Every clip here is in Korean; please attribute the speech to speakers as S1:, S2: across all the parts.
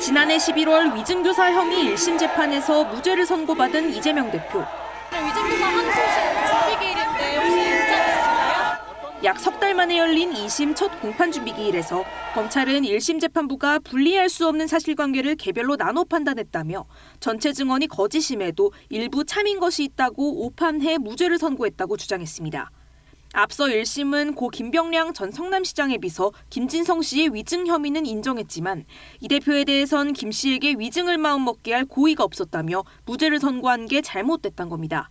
S1: 지난해 11월 위증교사 혐의 1심 재판에서 무죄를 선고받은 이재명 대표.
S2: 위증교사 항소심 준비기일인데 혹시 일정 있으신가요?
S1: 약 석 달 만에 열린 2심 첫 공판 준비기일에서 검찰은 1심 재판부가 분리할 수 없는 사실관계를 개별로 나눠 판단했다며 전체 증언이 거짓임에도 일부 참인 것이 있다고 오판해 무죄를 선고했다고 주장했습니다. 앞서 1심은 고 김병량 전 성남시장의 비서 김진성 씨의 위증 혐의는 인정했지만 이 대표에 대해선 김 씨에게 위증을 마음먹게 할 고의가 없었다며 무죄를 선고한 게 잘못됐다는 겁니다.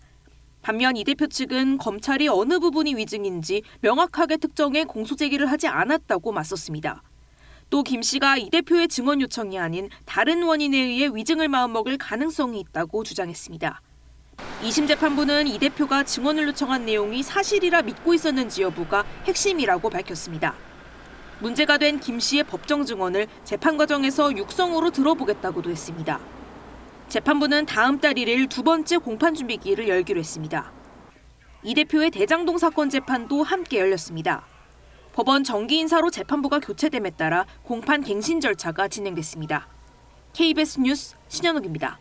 S1: 반면 이 대표 측은 검찰이 어느 부분이 위증인지 명확하게 특정해 공소제기를 하지 않았다고 맞섰습니다. 또 김 씨가 이 대표의 증언 요청이 아닌 다른 원인에 의해 위증을 마음먹을 가능성이 있다고 주장했습니다. 2심 재판부는 이 대표가 증언을 요청한 내용이 사실이라 믿고 있었는지 여부가 핵심이라고 밝혔습니다. 문제가 된 김 씨의 법정 증언을 재판 과정에서 육성으로 들어보겠다고도 했습니다. 재판부는 다음 달 1일 두 번째 공판 준비기일을 열기로 했습니다. 이 대표의 대장동 사건 재판도 함께 열렸습니다. 법원 정기 인사로 재판부가 교체됨에 따라 공판 갱신 절차가 진행됐습니다. KBS 뉴스 신현옥입니다.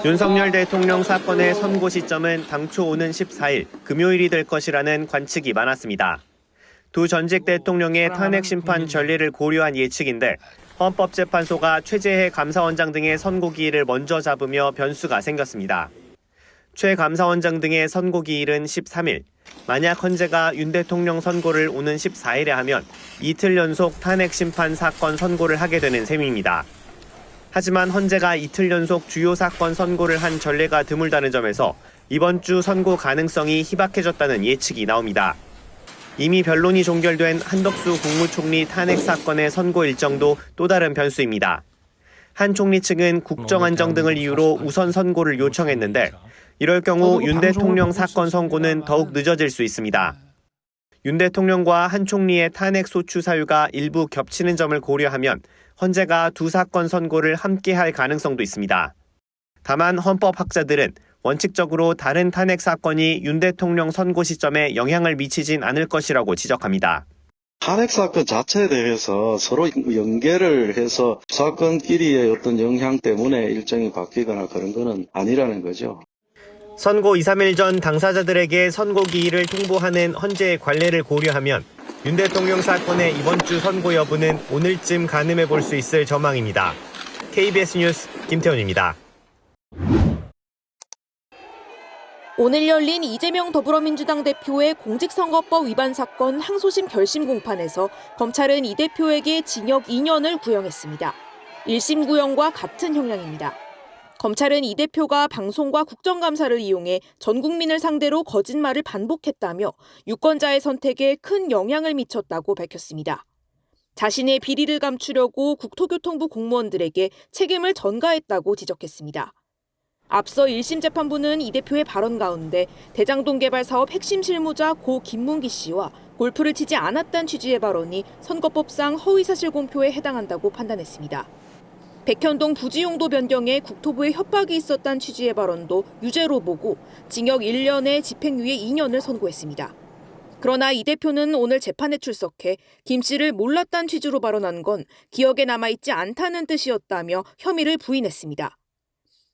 S3: 윤석열 대통령 사건의 선고 시점은 당초 오는 14일 금요일이 될 것이라는 관측이 많았습니다. 두 전직 대통령의 탄핵 심판 전례를 고려한 예측인데 헌법재판소가 최재해 감사원장 등의 선고기일을 먼저 잡으며 변수가 생겼습니다. 최 감사원장 등의 선고기일은 13일, 만약 헌재가 윤 대통령 선고를 오는 14일에 하면 이틀 연속 탄핵 심판 사건 선고를 하게 되는 셈입니다. 하지만 헌재가 이틀 연속 주요 사건 선고를 한 전례가 드물다는 점에서 이번 주 선고 가능성이 희박해졌다는 예측이 나옵니다. 이미 변론이 종결된 한덕수 국무총리 탄핵 사건의 선고 일정도 또 다른 변수입니다. 한 총리 측은 국정안정 등을 이유로 우선 선고를 요청했는데 이럴 경우 윤 대통령 사건 선고는 더욱 늦어질 수 있습니다. 윤 대통령과 한 총리의 탄핵 소추 사유가 일부 겹치는 점을 고려하면 헌재가 두 사건 선고를 함께 할 가능성도 있습니다. 다만 헌법학자들은 원칙적으로 다른 탄핵 사건이 윤 대통령 선고 시점에 영향을 미치진 않을 것이라고 지적합니다.
S4: 탄핵 사건 자체에 대해서 서로 연계를 해서 사건끼리의 어떤 영향 때문에 일정이 바뀌거나 그런 거는 아니라는 거죠.
S3: 선고 2, 3일 전 당사자들에게 선고기일을 통보하는 헌재의 관례를 고려하면 윤 대통령 사건의 이번 주 선고 여부는 오늘쯤 가늠해 볼 수 있을 전망입니다. KBS 뉴스 김태훈입니다.
S1: 오늘 열린 이재명 더불어민주당 대표의 공직선거법 위반 사건 항소심 결심 공판에서 검찰은 이 대표에게 징역 2년을 구형했습니다. 1심 구형과 같은 형량입니다. 검찰은 이 대표가 방송과 국정감사를 이용해 전 국민을 상대로 거짓말을 반복했다며 유권자의 선택에 큰 영향을 미쳤다고 밝혔습니다. 자신의 비리를 감추려고 국토교통부 공무원들에게 책임을 전가했다고 지적했습니다. 앞서 1심 재판부는 이 대표의 발언 가운데 대장동 개발 사업 핵심 실무자 고 김문기 씨와 골프를 치지 않았다는 취지의 발언이 선거법상 허위사실 공표에 해당한다고 판단했습니다. 백현동 부지 용도 변경에 국토부의 협박이 있었다는 취지의 발언도 유죄로 보고 징역 1년에 집행유예 2년을 선고했습니다. 그러나 이 대표는 오늘 재판에 출석해 김 씨를 몰랐다는 취지로 발언한 건 기억에 남아있지 않다는 뜻이었다며 혐의를 부인했습니다.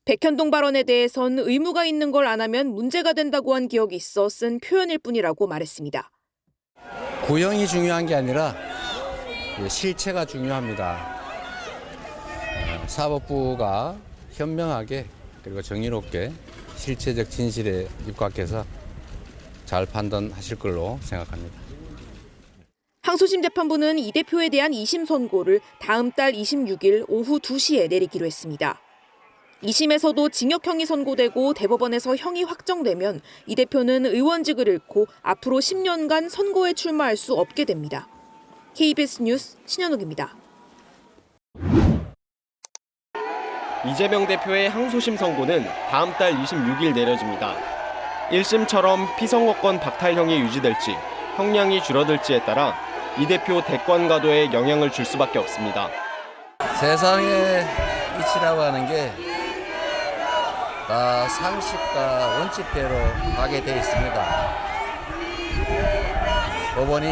S1: 백현동 발언에 대해선 의무가 있는 걸 안 하면 문제가 된다고 한 기억이 있어 쓴 표현일 뿐이라고 말했습니다.
S5: 구형이 중요한 게 아니라 실체가 중요합니다. 사법부가 현명하게 그리고 정의롭게 실체적 진실에 입각해서 잘 판단하실 걸로 생각합니다.
S1: 항소심 재판부는 이 대표에 대한 2심 선고를 다음 달 26일 오후 2시에 내리기로 했습니다. 2심에서도 징역형이 선고되고 대법원에서 형이 확정되면 이 대표는 의원직을 잃고 앞으로 10년간 선거에 출마할 수 없게 됩니다. KBS 뉴스 신현옥입니다.
S6: 이재명 대표의 항소심 선고는 다음 달 26일 내려집니다. 1심처럼 피선거권 박탈형이 유지될지 형량이 줄어들지에 따라 이 대표 대권 가도에 영향을 줄 수밖에 없습니다.
S5: 세상의 이치라고 하는 게 다 상식과 원칙대로 가게 돼 있습니다. 법원이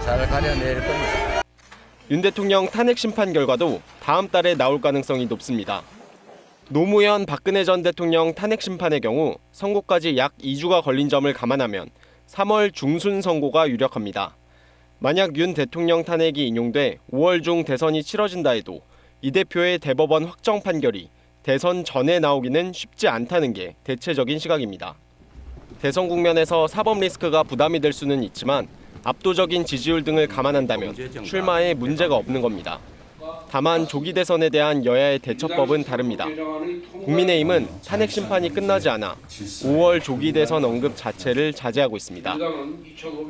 S5: 잘 가려낼 겁니다.
S6: 윤 대통령 탄핵 심판 결과도 다음 달에 나올 가능성이 높습니다. 노무현 박근혜 전 대통령 탄핵 심판의 경우 선고까지 약 2주가 걸린 점을 감안하면 3월 중순 선고가 유력합니다. 만약 윤 대통령 탄핵이 인용돼 5월 중 대선이 치러진다 해도 이 대표의 대법원 확정 판결이 대선 전에 나오기는 쉽지 않다는 게 대체적인 시각입니다. 대선 국면에서 사법 리스크가 부담이 될 수는 있지만 압도적인 지지율 등을 감안한다면 출마에 문제가 없는 겁니다. 다만 조기 대선에 대한 여야의 대처법은 다릅니다. 국민의힘은 탄핵 심판이 끝나지 않아 5월 조기 대선 언급 자체를 자제하고 있습니다.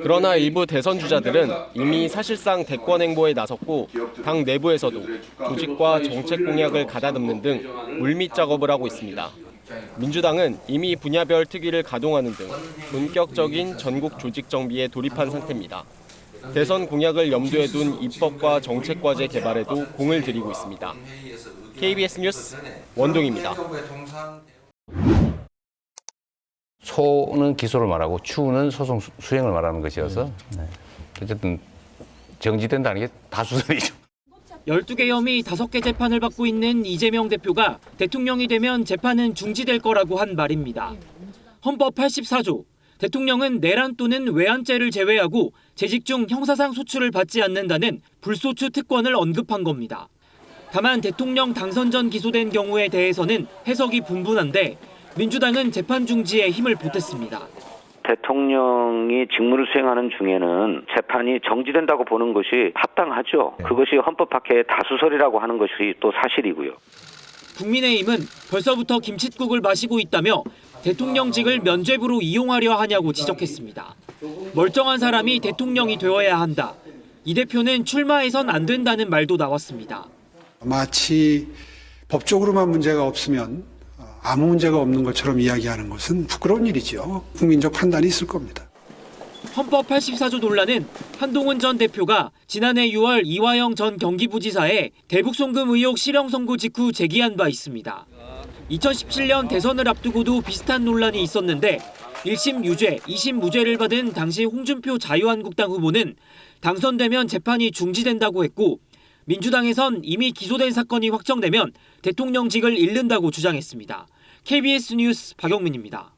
S6: 그러나 일부 대선 주자들은 이미 사실상 대권 행보에 나섰고 당 내부에서도 조직과 정책 공약을 가다듬는 등 물밑 작업을 하고 있습니다. 민주당은 이미 분야별 특위를 가동하는 등 본격적인 전국 조직 정비에 돌입한 상태입니다. 대선 공약을 염두에 둔 입법과 정책 과제 개발에도 공을 들이고 있습니다. KBS 뉴스 원동입니다.
S7: 소는 기소를 말하고 추는 소송 수행을 말하는 것이어서 어쨌든 정지된다는 게 다수설이죠.
S8: 12개 혐의 5개 재판을 받고 있는 이재명 대표가 대통령이 되면 재판은 중지될 거라고 한 말입니다. 헌법 84조, 대통령은 내란 또는 외환죄를 제외하고 재직 중 형사상 소출을 받지 않는다는 불소추 특권을 언급한 겁니다. 다만 대통령 당선 전 기소된 경우에 대해서는 해석이 분분한데 민주당은 재판 중지에 힘을 보탰습니다.
S9: 대통령이 직무를 수행하는 중에는 재판이 정지된다고 보는 것이 합당하죠. 그것이 헌법 밖의 다수설이라고 하는 것이 또 사실이고요.
S8: 국민의힘은 벌써부터 김칫국을 마시고 있다며 대통령직을 면죄부로 이용하려 하냐고 지적했습니다. 멀쩡한 사람이 대통령이 되어야 한다. 이 대표는 출마해선 안 된다는 말도 나왔습니다.
S10: 마치 법적으로만 문제가 없으면 아무 문제가 없는 것처럼 이야기하는 것은 부끄러운 일이죠. 국민적 판단이 있을 겁니다.
S8: 헌법 84조 논란은 한동훈 전 대표가 지난해 6월 이화영 전 경기부지사의 대북송금 의혹 실형 선고 직후 제기한 바 있습니다. 2017년 대선을 앞두고도 비슷한 논란이 있었는데 1심 유죄, 2심 무죄를 받은 당시 홍준표 자유한국당 후보는 당선되면 재판이 중지된다고 했고 민주당에선 이미 기소된 사건이 확정되면 대통령직을 잃는다고 주장했습니다. KBS 뉴스 박영민입니다.